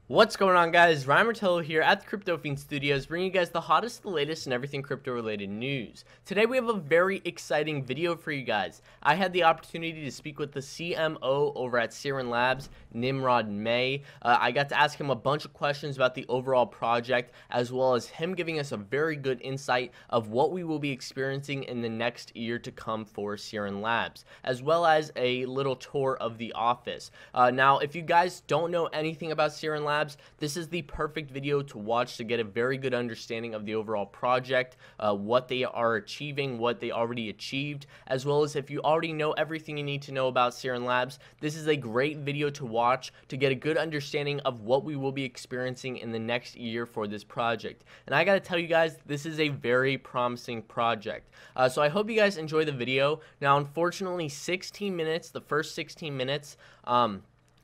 What's going on, guys? Ryan Martello here at the Crypto Fiend Studios, bringing you guys the hottest, the latest, and everything crypto-related news. Today we have a very exciting video for you guys. I had the opportunity to speak with the CMO over at SIRIN Labs, Nimrod May. I got to ask him a bunch of questions about the overall project, as well as him giving us a very good insight of what we will be experiencing in the next year to come for SIRIN Labs, as well as a little tour of the office. Now, if you guys don't know anything about SIRIN Labs, this is the perfect video to watch to get a very good understanding of the overall project, what they are achieving, what they already achieved, as well as if you already know everything you need to know about SIRIN Labs, this is a great video to watch to get a good understanding of what we will be experiencing in the next year for this project. And I gotta tell you guys, this is a very promising project. So I hope you guys enjoy the video. Now, unfortunately, 16 minutes, the first 16 minutes,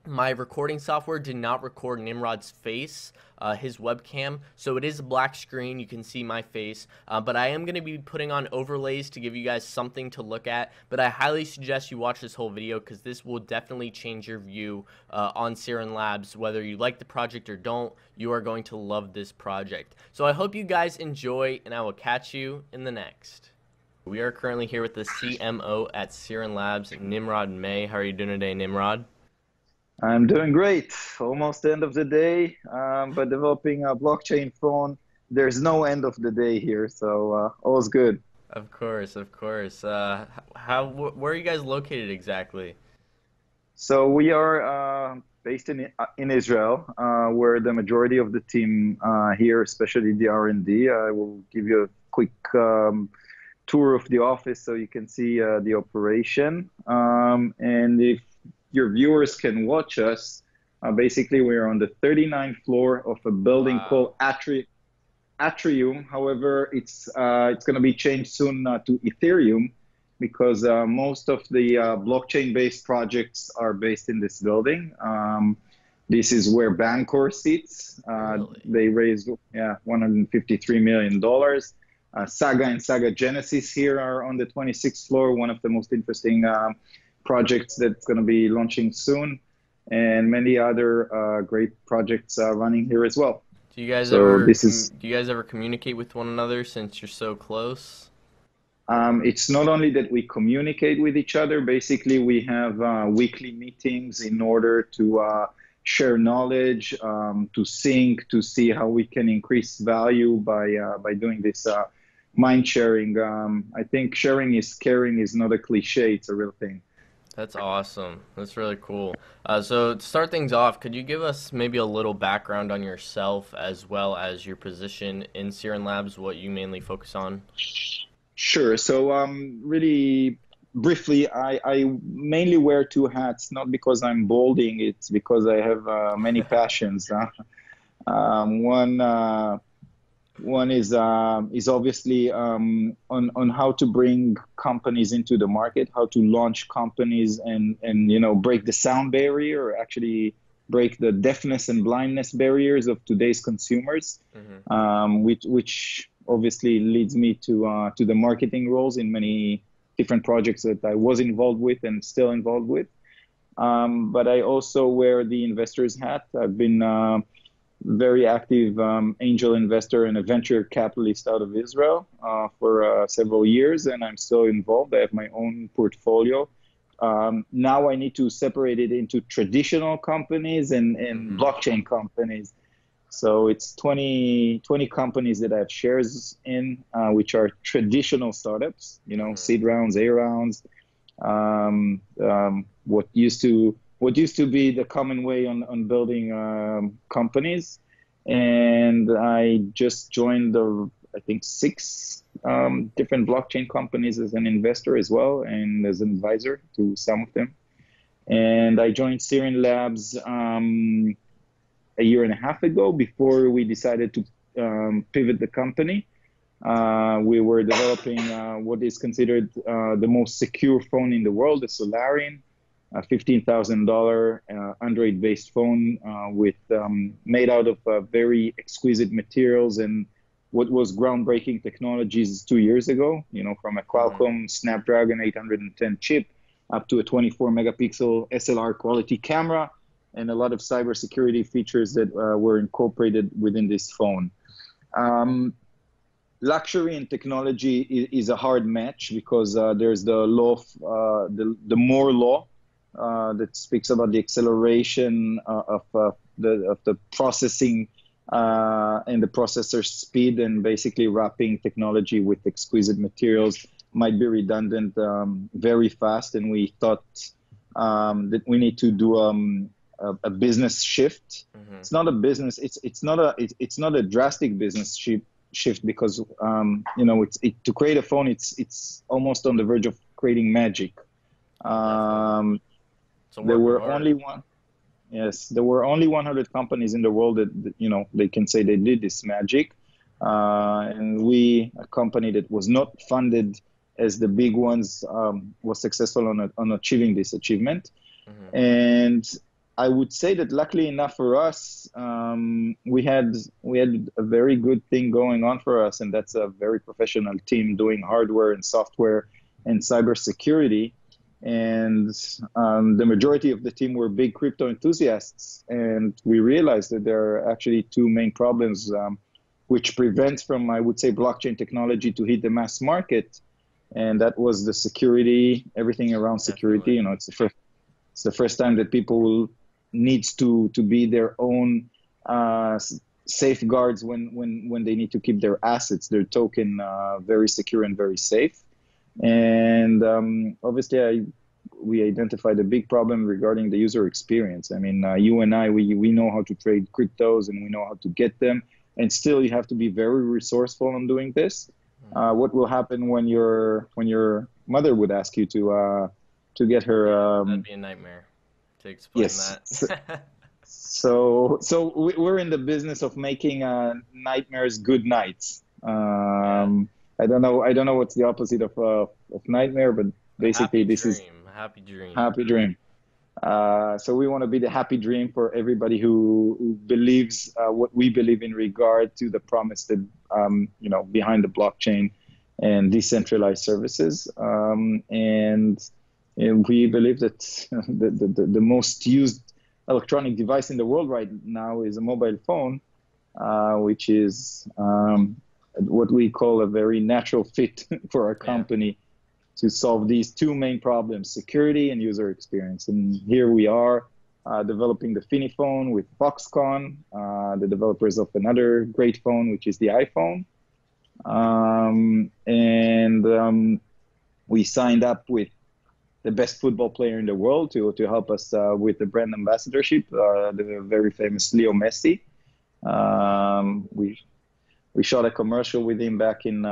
my recording software did not record Nimrod's face, his webcam, so it is a black screen. You can see my face, but I am going to be putting on overlays to give you guys something to look at, but I highly suggest you watch this whole video because this will definitely change your view on SIRIN Labs. Whether you like the project or don't, you are going to love this project. So I hope you guys enjoy, and I will catch you in the next. We are currently here with the CMO at SIRIN Labs, Nimrod May. How are you doing today, Nimrod? I'm doing great. Almost the end of the day, but developing a blockchain phone. There's no end of the day here, so all's good. Of course, of course. Where are you guys located exactly? So we are based in Israel, where the majority of the team here, especially the R&D. I will give you a quick tour of the office so you can see the operation. And if your viewers can watch us, basically we're on the 39th floor of a building called Atrium. However, it's going to be changed soon to Ethereum because most of the blockchain-based projects are based in this building. This is where Bancor sits. Really? They raised $153 million. Saga and Saga Genesis here are on the 26th floor, one of the most interesting projects that's going to be launching soon, and many other great projects running here as well. Do you guys ever communicate with one another since you're so close? It's not only that we communicate with each other. Basically, we have weekly meetings in order to share knowledge, to sync, to see how we can increase value by doing this mind sharing. I think sharing is caring is not a cliche; it's a real thing. That's awesome. That's really cool. So to start things off, could you give us maybe a little background on yourself as well as your position in SIRIN Labs, what you mainly focus on? Sure. So really briefly, I mainly wear two hats, not because I'm balding, it's because I have many passions. One is obviously on how to bring companies into the market, how to launch companies and break the sound barrier, or actually break the deafness and blindness barriers of today's consumers, which obviously leads me to the marketing roles in many different projects that I was involved with and still involved with. But I also wear the investor's hat. I've been very active angel investor and a venture capitalist out of Israel for several years, and I'm still involved. I have my own portfolio. Now I need to separate it into traditional companies and blockchain companies. So it's 20 companies that I have shares in, which are traditional startups, seed rounds, A rounds, what used to be the common way on building companies. And I just joined I think 6 different blockchain companies as an investor as well, and as an advisor to some of them. And I joined SIRIN Labs a year and a half ago before we decided to pivot the company. We were developing what is considered the most secure phone in the world, the SRN. A $15,000 Android-based phone made out of very exquisite materials and what was groundbreaking technologies 2 years ago, from a Qualcomm Snapdragon 810 chip up to a 24 megapixel SLR quality camera and a lot of cybersecurity features that were incorporated within this phone. Luxury and technology is a hard match because there's the law of the Moore law that speaks about the acceleration of the processing and the processor speed, and basically wrapping technology with exquisite materials might be redundant very fast. And we thought that we need to do a business shift. Mm-hmm. It's not a business. It's not a drastic business shift because to create a phone, it's almost on the verge of creating magic. There were only 100 companies in the world that they can say they did this magic, and we, a company that was not funded as the big ones, was successful on achieving this achievement. Mm-hmm. And I would say that luckily enough for us, we had a very good thing going on for us, and that's a very professional team doing hardware and software and cybersecurity. And the majority of the team were big crypto enthusiasts, and we realized that there are actually two main problems which prevents from, I would say, blockchain technology to hit the mass market, and that was the security, everything around security. Definitely. It's the first time that people needs to be their own safeguards when they need to keep their assets, their token, very secure and very safe. And obviously, we identified a big problem regarding the user experience. I mean, you and I, we know how to trade cryptos and we know how to get them. And still, you have to be very resourceful on doing this. What will happen when your mother would ask you to get her? That'd be a nightmare to explain that. So we're in the business of making nightmares good nights. I don't know what's the opposite of nightmare, but basically this is happy dream. Happy dream. So we want to be the happy dream for everybody who believes what we believe in regard to the promise that behind the blockchain and decentralized services. And we believe that the most used electronic device in the world right now is a mobile phone, which is what we call a very natural fit for our company to solve these two main problems, security and user experience. And here we are developing the Fini phone with Foxconn, the developers of another great phone, which is the iPhone. We signed up with the best football player in the world to help us with the brand ambassadorship, the very famous Leo Messi. We shot a commercial with him back in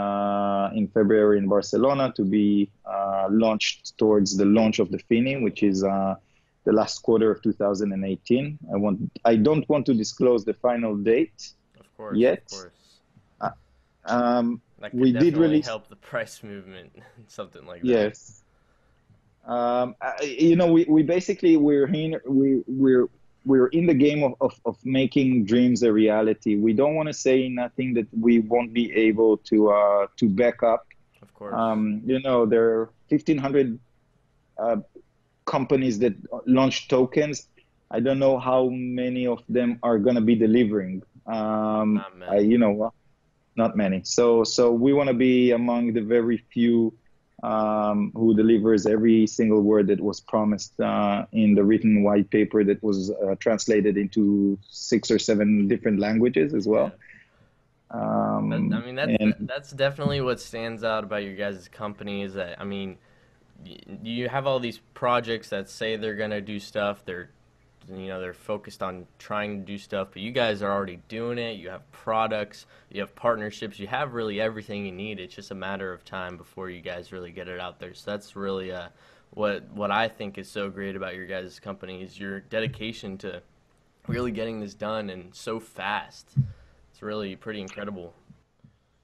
February in Barcelona to be launched towards the launch of the Fini, which is the last quarter of 2018. I don't want to disclose the final date yet. Of course. That could definitely really help the price movement, something like that. Yes. We basically we're in the game of making dreams a reality. We don't want to say nothing that we won't be able to back up. Of course. There are 1,500 companies that launch tokens. I don't know how many of them are going to be delivering. Not many. Not many. So we want to be among the very few who delivers every single word that was promised in the written white paper that was translated into 6 or 7 different languages as well. That's definitely what stands out about your guys' company is that, you have all these projects that say they're going to do stuff. They're focused on trying to do stuff, but you guys are already doing it. You have products, you have partnerships, you have really everything you need. It's just a matter of time before you guys really get it out there. So that's really what I think is so great about your guys' company is your dedication to really getting this done and so fast. It's really pretty incredible.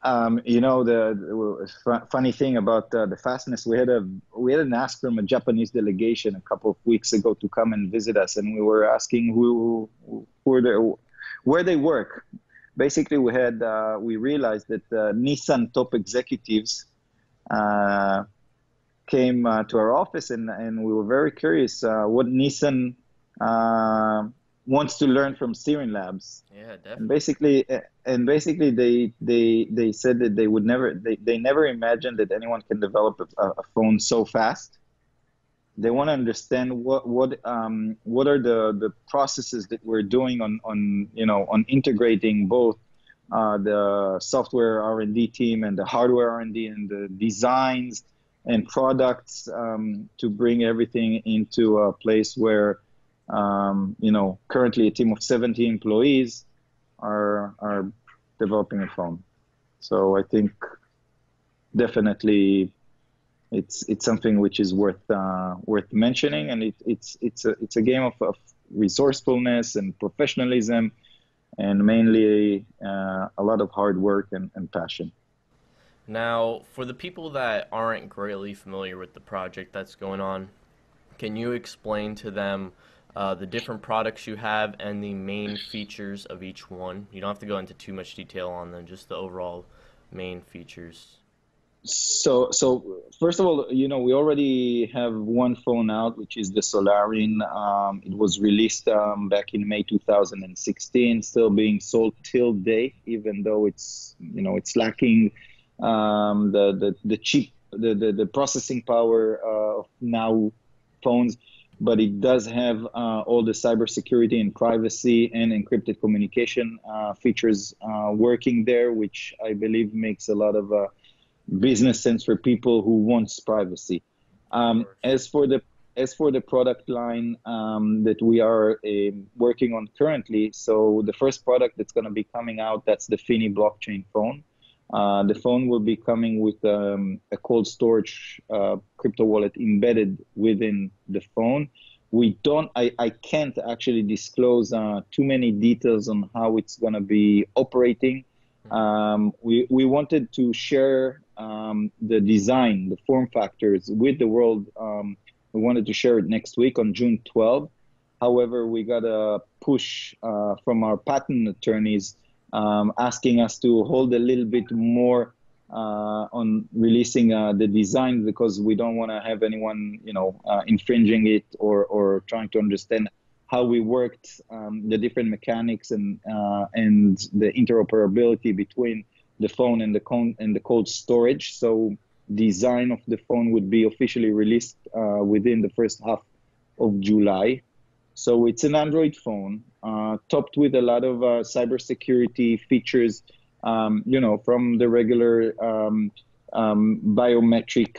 The funny thing about the fastness, we had an ask from a Japanese delegation a couple of weeks ago to come and visit us, and we were asking where they work. Basically, we realized that Nissan top executives came to our office, and we were very curious what Nissan uh, wants to learn from SIRIN Labs. Yeah, And definitely. basically they said that they never imagined that anyone can develop a phone so fast. They want to understand what are the processes that we're doing on integrating both the software R&D team and the hardware R&D and the designs and products, to bring everything into a place where currently a team of 70 employees are developing a phone. So I think definitely it's something which is worth mentioning, and it's a game of resourcefulness and professionalism, and mainly a lot of hard work and passion. Now, for the people that aren't greatly familiar with the project that's going on, can you explain to them the different products you have and the main features of each one? You don't have to go into too much detail on them, just the overall main features. So first of all, we already have one phone out, which is the SOLARIN. It was released back in May 2016, still being sold till date, even though it's lacking the cheap the processing power of now phones, but it does have all the cybersecurity and privacy and encrypted communication features working there, which I believe makes a lot of business sense for people who wants privacy. Of course. As for the product line that we are working on currently, so the first product that's going to be coming out, that's the Fini blockchain phone. The phone will be coming with a cold storage crypto wallet embedded within the phone. I can't actually disclose too many details on how it's going to be operating. We wanted to share the design, the form factors with the world. We wanted to share it next week on June 12th. However, we got a push from our patent attorneys asking us to hold a little bit more on releasing the design, because we don't want to have anyone, infringing it or trying to understand how we worked, the different mechanics and the interoperability between the phone and the cold storage. So design of the phone would be officially released within the first half of July. So it's an Android phone, topped with a lot of cybersecurity features, from the regular biometric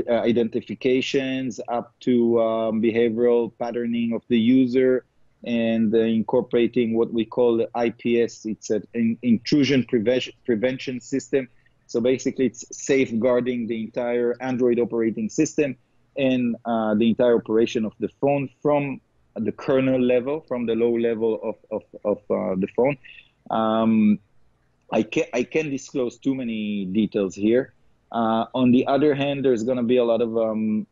identifications up to behavioral patterning of the user, and incorporating what we call the IPS. It's an intrusion prevention system. So basically, it's safeguarding the entire Android operating system and the entire operation of the phone from the kernel level, from the low level of the phone. I can't disclose too many details here. On the other hand, there's going to be a lot of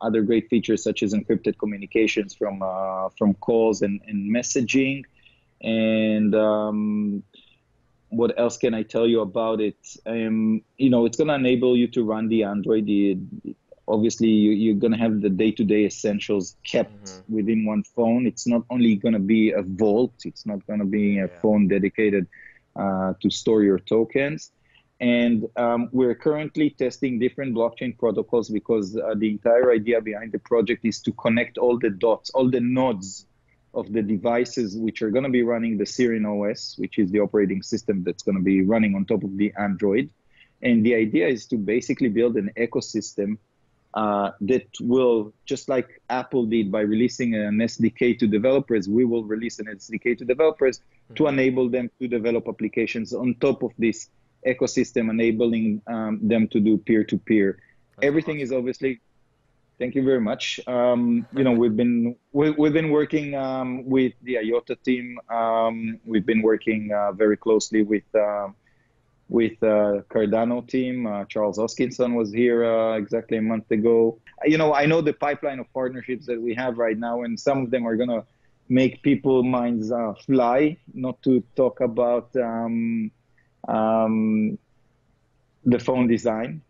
other great features, such as encrypted communications from calls and messaging. And what else can I tell you about it? It's going to enable you to run the Android. Obviously, you're going to have the day-to-day essentials kept within one phone. It's not only going to be a vault. It's not going to be a phone dedicated to store your tokens. And we're currently testing different blockchain protocols, because the entire idea behind the project is to connect all the dots, all the nodes of the devices which are going to be running the SIRIN OS, which is the operating system that's going to be running on top of the Android. And the idea is to basically build an ecosystem that will, just like Apple did by releasing an SDK to developers, we will release an SDK to developers to enable them to develop applications on top of this ecosystem, enabling them to do peer-to-peer. Everything is obviously. Thank you very much. We've been working with the IOTA team. We've been working very closely with Cardano team. Charles Hoskinson was here exactly a month ago. I know the pipeline of partnerships that we have right now, and some of them are gonna make people's minds fly. Not to talk about the phone design.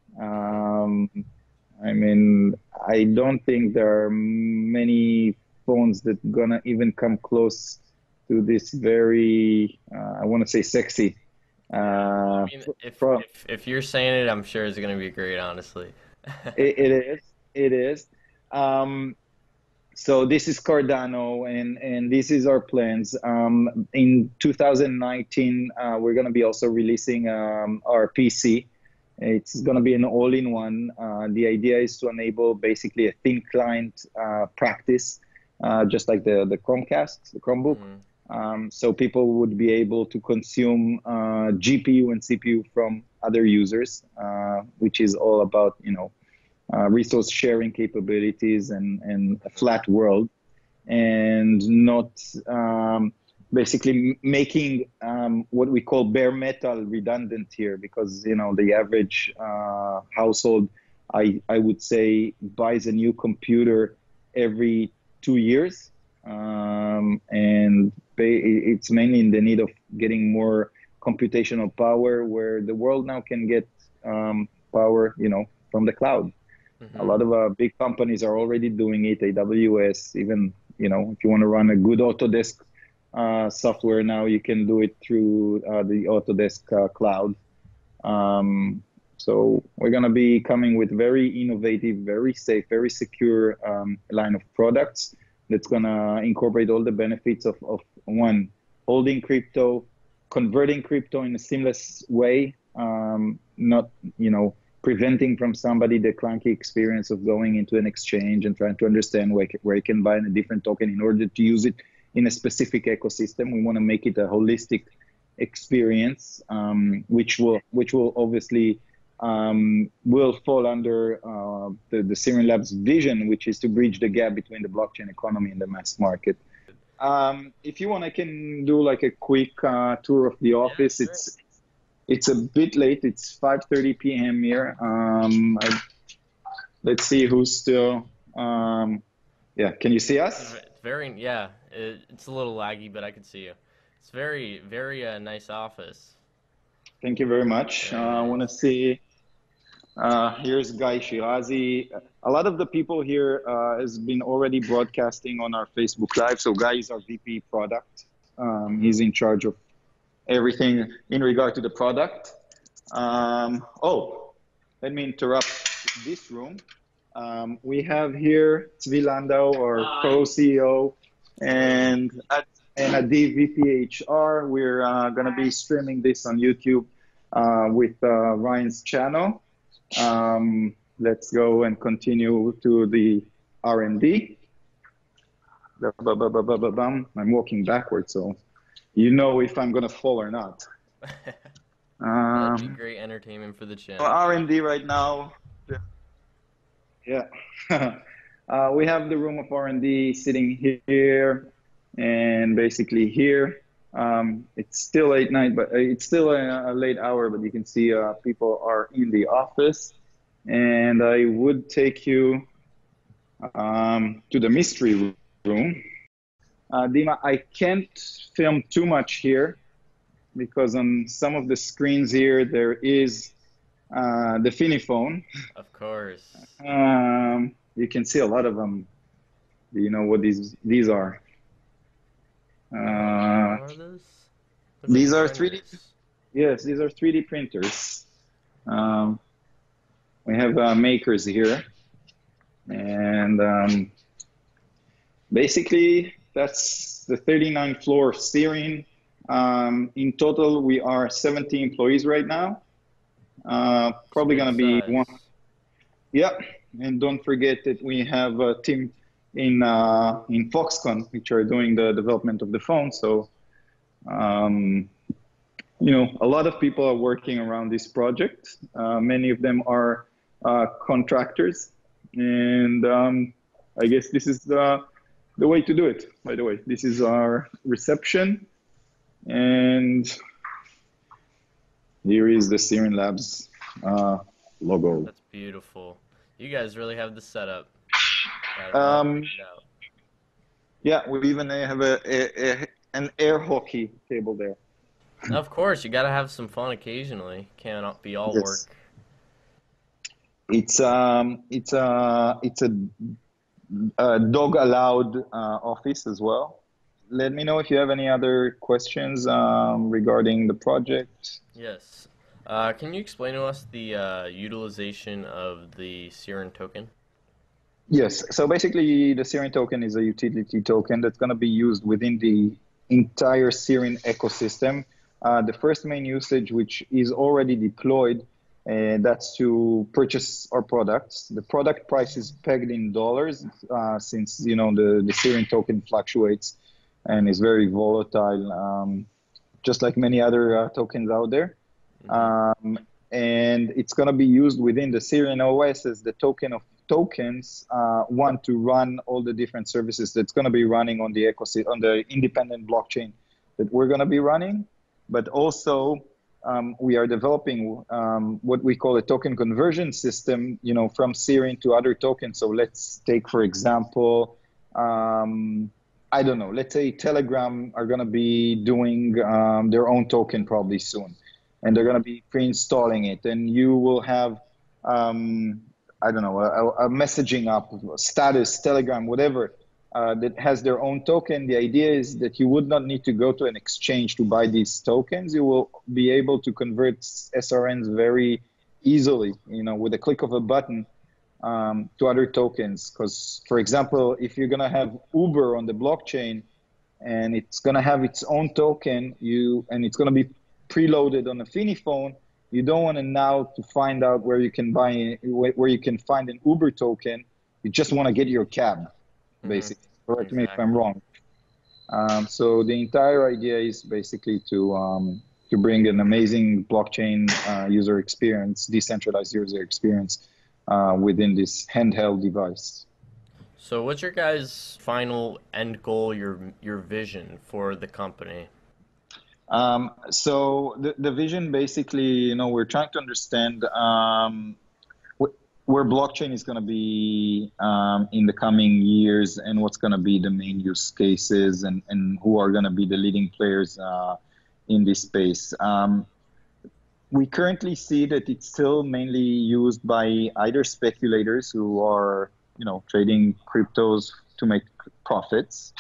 I don't think there are many phones that gonna even come close to this very, I want to say sexy. I Uh, mean, pro if you're saying it, I'm sure it's gonna be great, honestly. it is, it is. Um, So this is Cardano, and this is our plans. In 2019, we're going to be also releasing our PC. It's going to be an all-in-one. The idea is to enable basically a thin client practice, just like the Chromecast, the Chromebook. Mhm. So people would be able to consume GPU and CPU from other users, which is all about, resource sharing capabilities and a flat world, and not basically making what we call bare metal redundant here, because the average household, I would say, buys a new computer every 2 years, and it's mainly in the need of getting more computational power, where the world now can get power, from the cloud. A Mhm. lot of big companies are already doing it. AWS, even, if you want to run a good Autodesk software now, you can do it through the Autodesk cloud. So we're going to be coming with very innovative, very safe, very secure line of products that's going to incorporate all the benefits of one, holding crypto, converting crypto in a seamless way, not, preventing from somebody the clunky experience of going into an exchange and trying to understand where you can buy a different token in order to use it in a specific ecosystem. We want to make it a holistic experience, which will obviously will fall under the SIRIN Labs vision, which is to bridge the gap between the blockchain economy and the mass market. If you want, I can do like a quick tour of the Yeah, office. sure. It's a bit late. It's 5:30 p.m. here. Let's see who's still. Yeah, can you see us? It's very, yeah. It's a little laggy, but I can see you. It's very, very nice office. Thank you very much. Very I want to nice. see. Here's Guy Shirazi. A lot of the people here has been already broadcasting on our Facebook Live. So Guy is our VP product. Mhm. He's in charge of everything in regard to the product. Oh, let me interrupt this room. We have here Tzvi Landau, our co-CEO, Hello. and Adi VPHR. We're going to be streaming this on YouTube with Ryan's channel. Let's go and continue to the R&D. I'm walking backwards, so if I'm going to fall or not. That'd be Um, great entertainment for the channel. R&D right now, yeah. We have the room of R&D sitting here and basically here. It's still late night, but it's still a late hour, but you can see people are in the office. And I would take you to the mystery room. Dima, I can't film too much here because on some of the screens here, there is the Finiphone. Of course. You can see a lot of them. Do you know what these are? No. Uh, What are those? Look like these are 3D. printers. Yes, these are 3D printers. Um, we have makers here, and basically that's the 39th floor of SIRIN. In total, we are 70 employees right now. It's a Probably big gonna be one. size. Yeah, and don't forget that we have a team in Foxconn, which are doing the development of the phone. So, a lot of people are working around this project. Many of them are contractors, and I guess this is the way to do it. By the way, this is our reception, and here is the SIRIN Labs logo. That's beautiful. You guys really have the setup. Got it all Um, figured out. yeah, we even have an air hockey table there. Of course, you gotta have some fun occasionally. Cannot be all Yes, work. it's a dog allowed office as well. Let me know if you have any other questions regarding the project. Yes. Can you explain to us the utilization of the SIRIN token? Yes, so basically the SIRIN token is a utility token that's going to be used within the entire SIRIN ecosystem. The first main usage, which is already deployed, that's to purchase our products. The product price is pegged in dollars since the SIRIN token fluctuates and is very volatile, just like many other tokens out there. And it's going to be used within the SIRIN OS as the token of tokens, one to run all the different services that's going to be running on the ecosystem, on the independent blockchain that we're going to be running. But also, we are developing what we call a token conversion system, from SIRIN to other tokens. So let's take, for example, I don't know, let's say Telegram are going to be doing their own token probably soon, and they're going to be pre-installing it, and you will have I don't know, a messaging app, status, Telegram, whatever, that has their own token. The idea is that you would not need to go to an exchange to buy these tokens. You will be able to convert SRNs very easily, with a click of a button, to other tokens. Because, for example, if you're going to have Uber on the blockchain and it's going to have its own token, and it's going to be preloaded on a Fini phone, you don't want to now to find out where you can find an Uber token. You just want to get your cab, basically. Correct me if I'm wrong. So the entire idea is basically to bring an amazing blockchain user experience, decentralized user experience within this handheld device. So what's your guys' final end goal, your vision for the company? So the vision, basically, we're trying to understand where blockchain is going to be in the coming years, and what's going to be the main use cases, and who are going to be the leading players in this space. We currently see that it's still mainly used by either speculators who are, trading cryptos to make profits.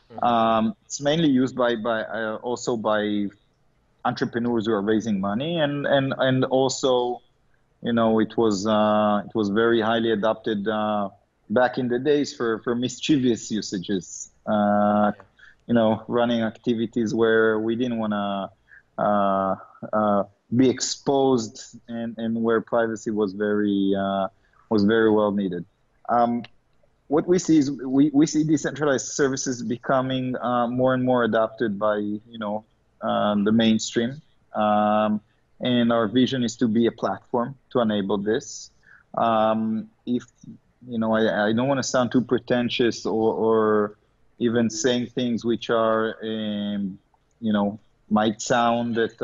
It's mainly used also by entrepreneurs who are raising money, and also, it was very highly adopted back in the days for mischievous usages. Running activities where we didn't want to be exposed, and where privacy was very well needed. What we see is we see decentralized services becoming more and more adopted by the mainstream, and our vision is to be a platform to enable this. If I don't want to sound too pretentious or even saying things which are might sound that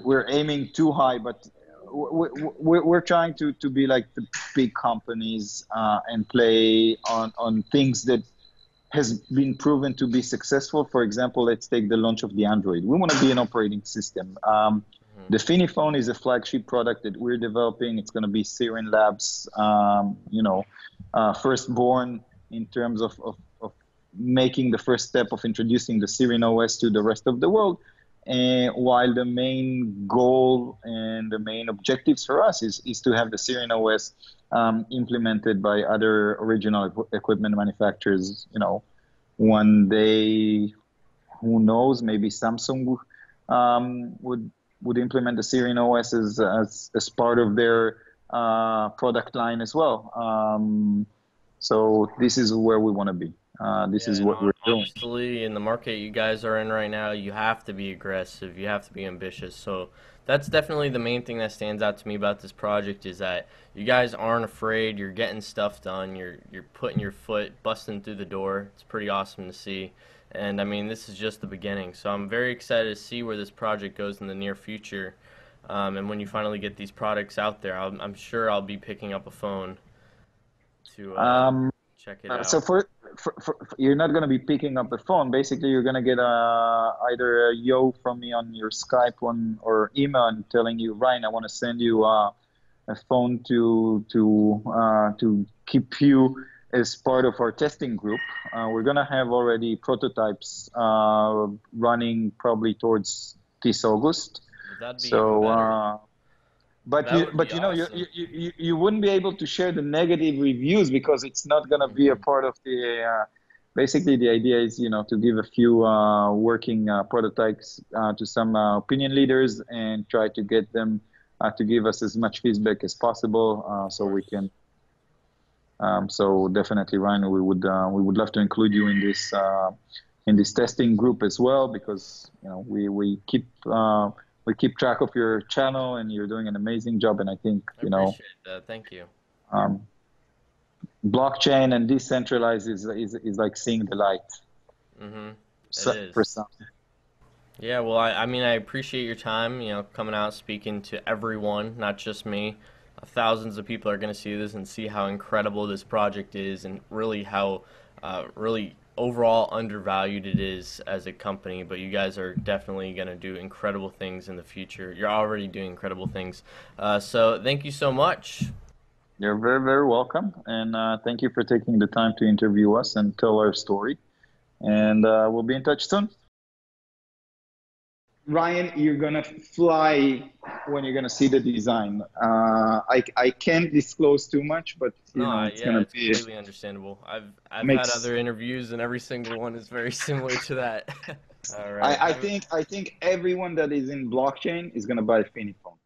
we're aiming too high, but we're trying to be like the big companies and play on things that has been proven to be successful. For example, let's take the launch of the Android. We want to be an operating system. The Fini phone is a flagship product that we're developing. It's going to be SIRIN Labs, firstborn in terms of making the first step of introducing the SIRIN OS to the rest of the world. While the main goal and the main objectives for us is to have the SIRIN OS implemented by other original equipment manufacturers. One day, who knows, maybe Samsung would implement the SIRIN OS as part of their product line as well. So this is where we want to be. This is what we're doing. Honestly, in the market you guys are in right now, you have to be aggressive. You have to be ambitious. So that's definitely the main thing that stands out to me about this project, is that you guys aren't afraid. You're getting stuff done. You're putting your foot, busting through the door. It's pretty awesome to see. And I mean, this is just the beginning. So I'm very excited to see where this project goes in the near future. And when you finally get these products out there, I'm sure I'll be picking up a phone to check it out. So for you're not going to be picking up the phone. Basically, you're going to get either a yo from me on your Skype or email, and telling you, Ryan, I want to send you a phone to keep you as part of our testing group. We're going to have already prototypes running probably towards this August. That'd be even So, better. That would be you know, awesome. you wouldn't be able to share the negative reviews because it's not going to be a Hmm. part of the. Basically, the idea is, you know, to give a few working prototypes to some opinion leaders and try to get them to give us as much feedback as possible, Of so we course. can. So definitely, Ryan, we would love to include you in this testing group as well, because you know we keep track of your channel and you're doing an amazing job. And I think, I you know, appreciate that. Thank you. um, blockchain and decentralized is like seeing the light. Hmm. It So, for is. some. Yeah, well, I mean, I appreciate your time, coming out, speaking to everyone, not just me. Thousands of people are going to see this and see how incredible this project is and really how really overall undervalued it is as a company. But you guys are definitely going to do incredible things in the future. You're already doing incredible things. So thank you so much. You're very, very welcome. And thank you for taking the time to interview us and tell our story. And we'll be in touch soon. Ryan, you're gonna fly when you're gonna see the design. I can't disclose too much, but you No, know it's yeah, gonna it's be completely understandable. I've had makes. other interviews and every single one is very similar to that. All right. I think everyone that is in blockchain is gonna buy Finiphone.